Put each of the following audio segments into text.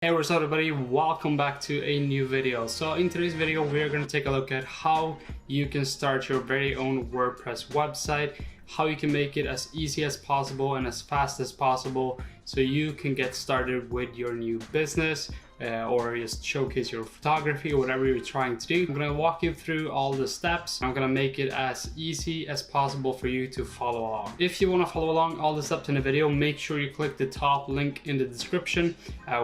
Hey, what's up everybody, welcome back to a new video. So in today's video we're going to take a look at how you can start your very own WordPress website, how you can make it as easy as possible and as fast as possible so you can get started with your new business or just showcase your photography or whatever you're trying to do. I'm going to walk you through all the steps. I'm going to make it as easy as possible for you to follow along. If you want to follow along all the steps in the video, make sure you click the top link in the description,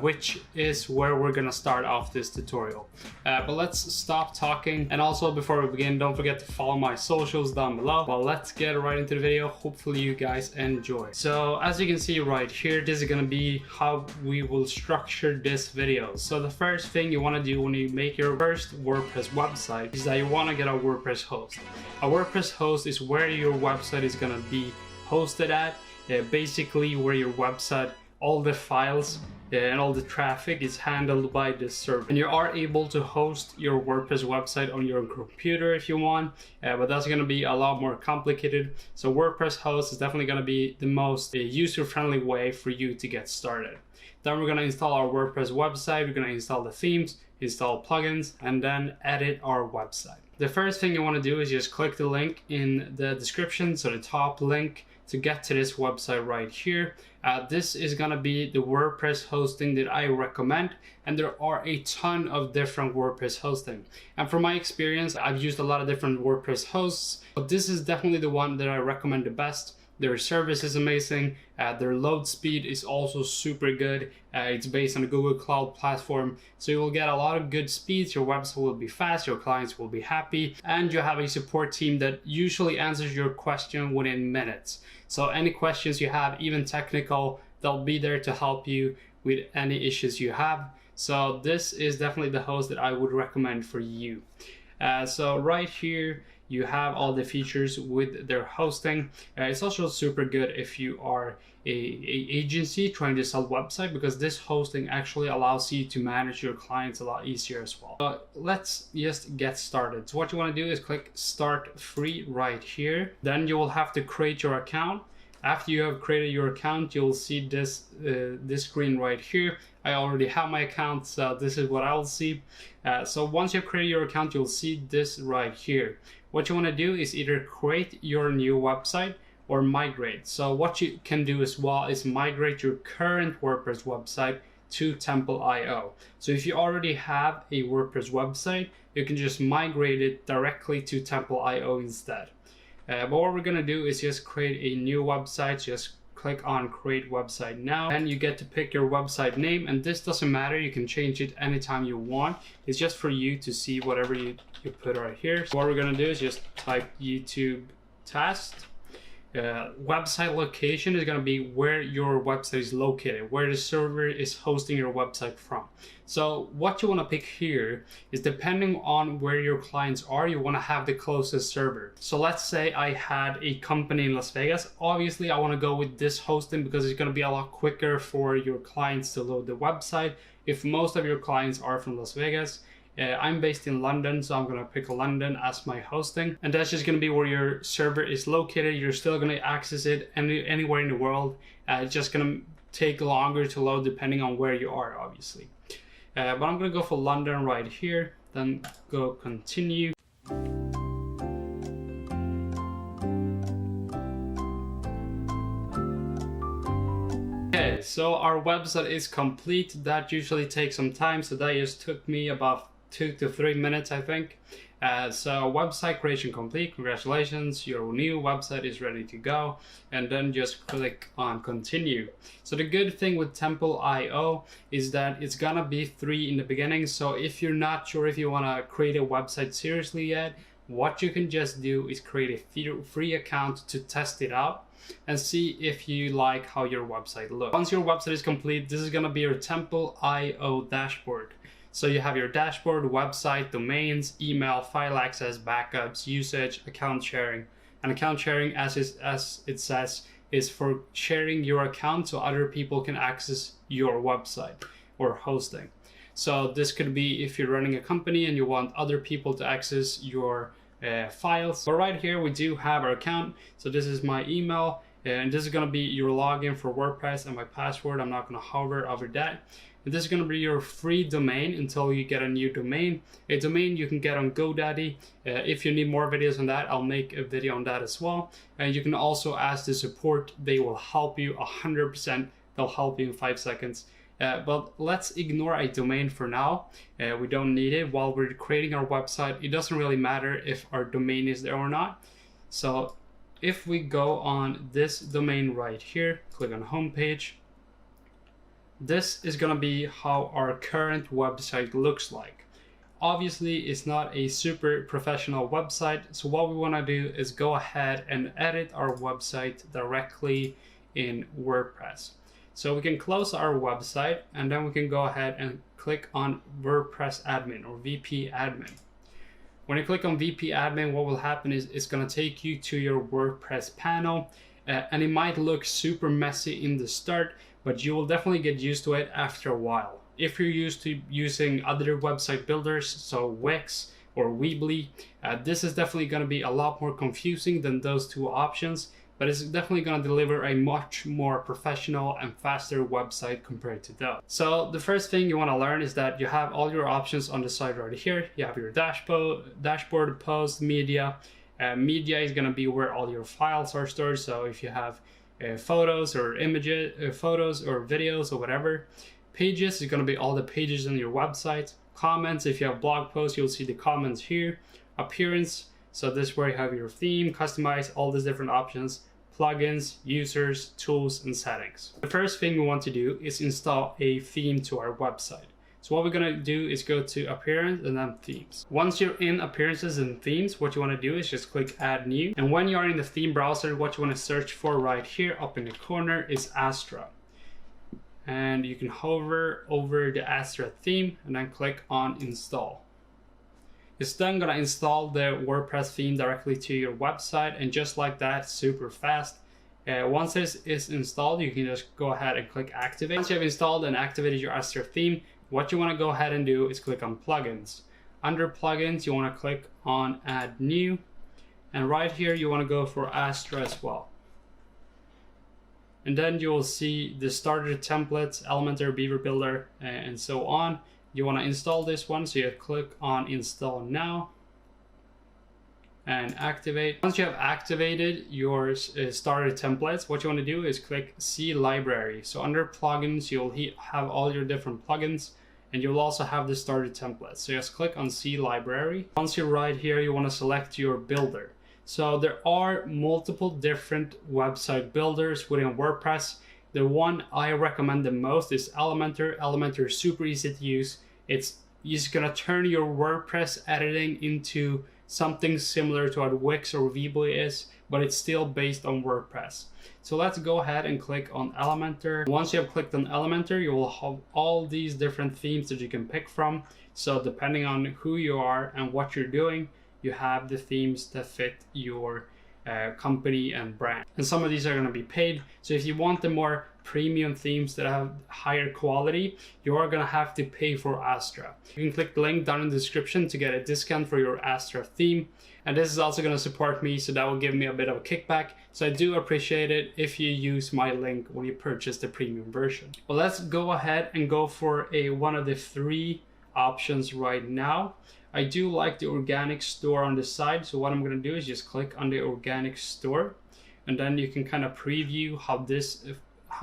which is where we're going to start off this tutorial. But let's stop talking, and also before we begin, don't forget to follow my socials down below. Well, let's get right into the video. Hopefully you guys enjoy. So as you can see right here, this is going to be how we will structure this video. So the first thing you want to do when you make your first WordPress website is that you want to get a WordPress host. A WordPress host is where your website is going to be hosted at, basically where your website, all the files and all the traffic is handled by this server. And you are able to host your WordPress website on your computer if you want, but that's going to be a lot more complicated. So WordPress host is definitely going to be the most user-friendly way for you to get started. Then we're going to install our WordPress website, we're going to install the themes, install plugins, and then edit our website. The first thing you want to do is just click the link in the description, so the top link to get to this website right here. This is going to be the WordPress hosting that I recommend, and there are a ton of different WordPress hosting. And from my experience, I've used a lot of different WordPress hosts, but this is definitely the one that I recommend the best. Their service is amazing, their load speed is also super good. It's based on the Google Cloud platform, so you will get a lot of good speeds, your website will be fast, your clients will be happy, and you have a support team that usually answers your question within minutes. So any questions you have, even technical, they'll be there to help you with any issues you have. So this is definitely the host that I would recommend for you. So right here, you have all the features with their hosting. It's also super good if you are a agency trying to sell website, because this hosting actually allows you to manage your clients a lot easier as well. But let's just get started. So what you want to do is click Start Free right here. Then you will have to create your account. After you have created your account, you'll see this screen right here. I already have my account, so this is what I'll see. So once you've created your account, you'll see this right here. What you want to do is either create your new website or migrate. So what you can do as well is migrate your current WordPress website to Temple.io. So if you already have a WordPress website, you can just migrate it directly to Temple.io instead. But what we're going to do is just create a new website. Just click on Create Website Now, and you get to pick your website name, and this doesn't matter, you can change it anytime you want. It's just for you to see whatever you put right here. So what we're going to do is just type YouTube test. Website location is going to be where your website is located, where the server is hosting your website from. So what you want to pick here is, depending on where your clients are, you want to have the closest server. So let's say I had a company in Las Vegas. Obviously I want to go with this hosting because it's going to be a lot quicker for your clients to load the website. If most of your clients are from Las Vegas, I'm based in London, so I'm going to pick London as my hosting, and that's just going to be where your server is located. You're still going to access it anywhere in the world. It's just going to take longer to load depending on where you are, obviously. But I'm going to go for London right here, then go continue. Okay, so our website is complete. That usually takes some time, so that just took me about 2 to 3 minutes, I think. So website creation complete. Congratulations, your new website is ready to go. And then just click on continue. So the good thing with Temple.io is that it's gonna be free in the beginning. So if you're not sure if you wanna create a website seriously yet, what you can just do is create a free account to test it out and see if you like how your website looks. Once your website is complete, this is gonna be your Temple.io dashboard. So you have your dashboard, website, domains, email, file access, backups, usage, account sharing. And account sharing, as it says, is for sharing your account so other people can access your website or hosting. So this could be if you're running a company and you want other people to access your files. But right here we do have our account. So this is my email, and this is going to be your login for WordPress and my password. I'm not going to hover over that. And this is going to be your free domain until you get a new domain. A domain you can get on GoDaddy. If you need more videos on that, I'll make a video on that as well. And you can also ask the support. They will help you 100%. They'll help you in 5 seconds. But let's ignore a domain for now. We don't need it. While we're creating our website, it doesn't really matter if our domain is there or not. So if we go on this domain right here, click on homepage, this is going to be how our current website looks like. Obviously, it's not a super professional website. So what we want to do is go ahead and edit our website directly in WordPress. So we can close our website and then we can go ahead and click on WordPress admin or VP admin. When you click on VP admin, what will happen is it's going to take you to your WordPress panel, and it might look super messy in the start, but you will definitely get used to it after a while. If you're used to using other website builders, so Wix or Weebly, this is definitely going to be a lot more confusing than those two options, but it's definitely going to deliver a much more professional and faster website compared to those. So the first thing you want to learn is that you have all your options on the side right here. You have your dashboard, post, media. Media is going to be where all your files are stored. So if you have photos or images, photos or videos or whatever. Pages is going to be all the pages on your website. Comments, if you have blog posts, you'll see the comments here. Appearance, so this is where you have your theme, customize, all these different options. Plugins, users, tools, and settings. The first thing we want to do is install a theme to our website. So what we're going to do is go to Appearance and then Themes. Once you're in Appearances and Themes, what you want to do is just click Add New. And when you're in the theme browser, what you want to search for right here up in the corner is Astra. And you can hover over the Astra theme and then click on Install. It's then going to install the WordPress theme directly to your website, and just like that, super fast. Once this is installed, you can just go ahead and click Activate. Once you have installed and activated your Astra theme, what you want to go ahead and do is click on Plugins. Under Plugins, you want to click on Add New, and right here you want to go for Astra as well. And then you will see the starter templates, Elementor, Beaver Builder, and so on. You want to install this one, so you click on Install Now and activate. Once you have activated your starter templates, what you want to do is click See Library. So under Plugins, you'll have all your different plugins, and you'll also have the starter templates. So just click on See Library. Once you're right here, you want to select your builder. So there are multiple different website builders within WordPress. The one I recommend the most is Elementor. Elementor is super easy to use. It's just gonna turn your WordPress editing into something similar to what Wix or Weebly is, but it's still based on WordPress. So let's go ahead and click on Elementor. Once you have clicked on Elementor, you will have all these different themes that you can pick from. So depending on who you are and what you're doing, you have the themes that fit your company and brand. And some of these are going to be paid. So if you want the more premium themes that have higher quality, you are going to have to pay for Astra. You can click the link down in the description to get a discount for your Astra theme. And this is also going to support me, so that will give me a bit of a kickback. So I do appreciate it if you use my link when you purchase the premium version. Well, let's go ahead and go for one of the 3 options right now. I do like the organic store on the side, so what I'm going to do is just click on the organic store, and then you can kind of preview how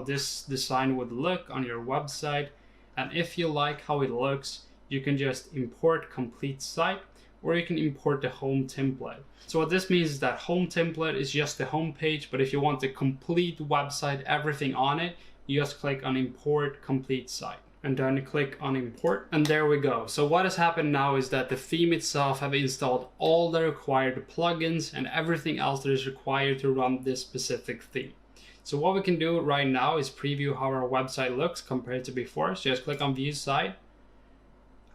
this design would look on your website. And if you like how it looks, you can just import complete site, or you can import the home template. So what this means is that home template is just the home page, but if you want the complete website, everything on it, you just click on import complete site. And then click on import, and there we go. So what has happened now is that the theme itself have installed all the required plugins and everything else that is required to run this specific theme. So what we can do right now is preview how our website looks compared to before. So just click on view site,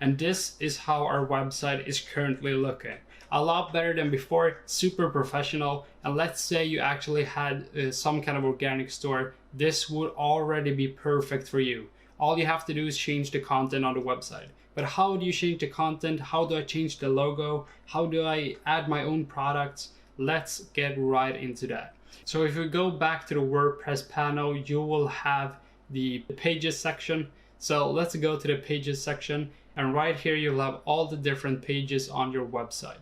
and this is how our website is currently looking. A lot better than before, super professional. And let's say you actually had some kind of organic store, this would already be perfect for you. All you have to do is change the content on the website. But how do you change the content? How do I change the logo? How do I add my own products? Let's get right into that. So if we go back to the WordPress panel, you will have the pages section. So let's go to the pages section, and right here you'll have all the different pages on your website.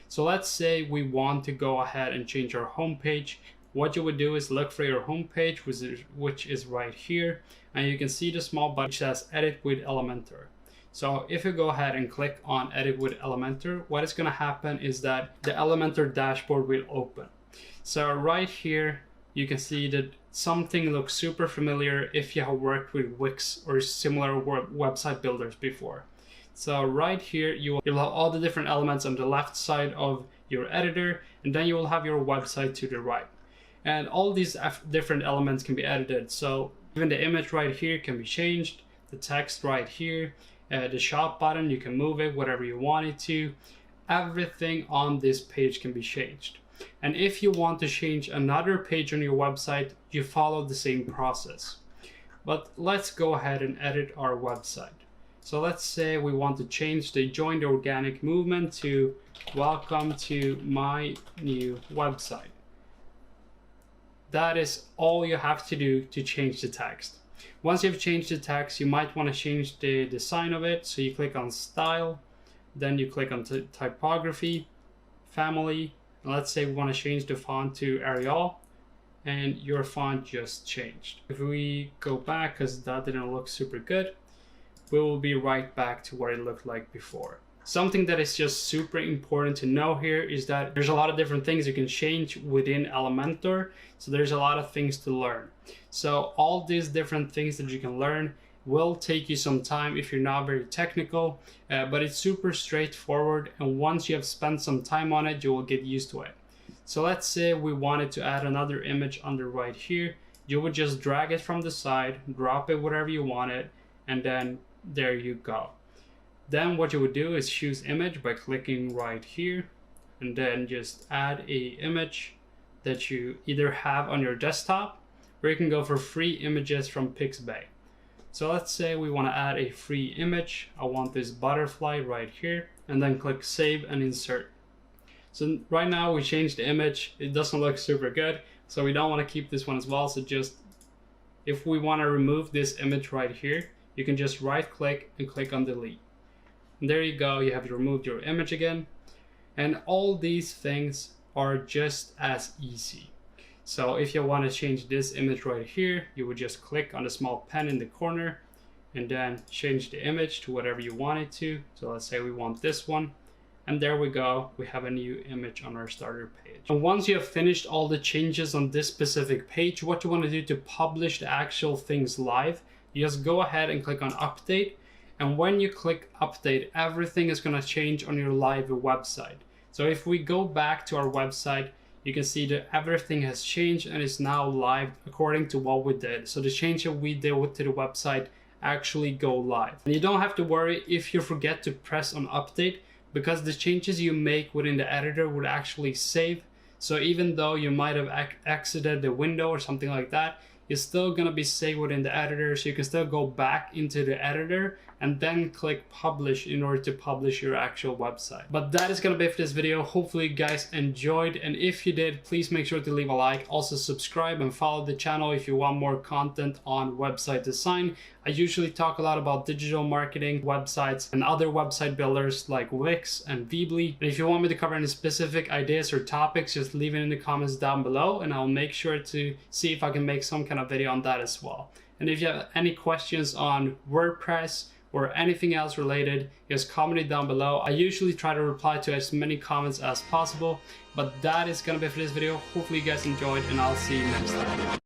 So let's say we want to go ahead and change our home page. What you would do is look for your home page, which is right here, and you can see the small button which says Edit with Elementor. So if you go ahead and click on Edit with Elementor, what is going to happen is that the Elementor dashboard will open. So right here, you can see that something looks super familiar if you have worked with Wix or similar website builders before. So right here, you'll have all the different elements on the left side of your editor, and then you will have your website to the right. And all these different elements can be edited. So even the image right here can be changed, the text right here, the shop button, you can move it whatever you want it to. Everything on this page can be changed. And if you want to change another page on your website, you follow the same process. But let's go ahead and edit our website. So let's say we want to change the Join the Organic Movement to Welcome to my new website. That is all you have to do to change the text. Once you've changed the text, you might want to change the design of it. So you click on Style, then you click on Typography, Family, and let's say we want to change the font to Arial, and your font just changed. If we go back, because that didn't look super good, we will be right back to what it looked like before. Something that is just super important to know here is that there's a lot of different things you can change within Elementor. So there's a lot of things to learn. So all these different things that you can learn will take you some time if you're not very technical, but it's super straightforward. And once you have spent some time on it, you will get used to it. So let's say we wanted to add another image under right here. You would just drag it from the side, drop it wherever you want it, and then there you go. Then what you would do is choose image by clicking right here, and then just add a image that you either have on your desktop, or you can go for free images from Pixabay. So let's say we want to add a free image. I want this butterfly right here, and then click Save and Insert. So right now we changed the image. It doesn't look super good, so we don't want to keep this one as well. So just, if we want to remove this image right here, you can just right click and click on Delete. And there you go, you have removed your image again. And all these things are just as easy. So if you want to change this image right here, you would just click on the small pen in the corner and then change the image to whatever you want it to. So let's say we want this one. And there we go, we have a new image on our starter page. And once you have finished all the changes on this specific page, what you want to do to publish the actual things live, you just go ahead and click on Update. And when you click Update, everything is going to change on your live website. So if we go back to our website, you can see that everything has changed and is now live according to what we did. So the change that we did to the website actually go live. And you don't have to worry if you forget to press on Update, because the changes you make within the editor would actually save. So even though you might have exited the window or something like that, it's still going to be saved within the editor, so you can still go back into the editor and then click publish in order to publish your actual website. But that is going to be it for this video. Hopefully you guys enjoyed, and if you did, please make sure to leave a like. Also subscribe and follow the channel if you want more content on website design. I usually talk a lot about digital marketing, websites, and other website builders like Wix and Weebly. And if you want me to cover any specific ideas or topics, just leave it in the comments down below, and I'll make sure to see if I can make some kind of video on that as well. And if you have any questions on WordPress or anything else related, just comment it down below. I usually try to reply to as many comments as possible, but that is gonna be it for this video. Hopefully you guys enjoyed, and I'll see you next time.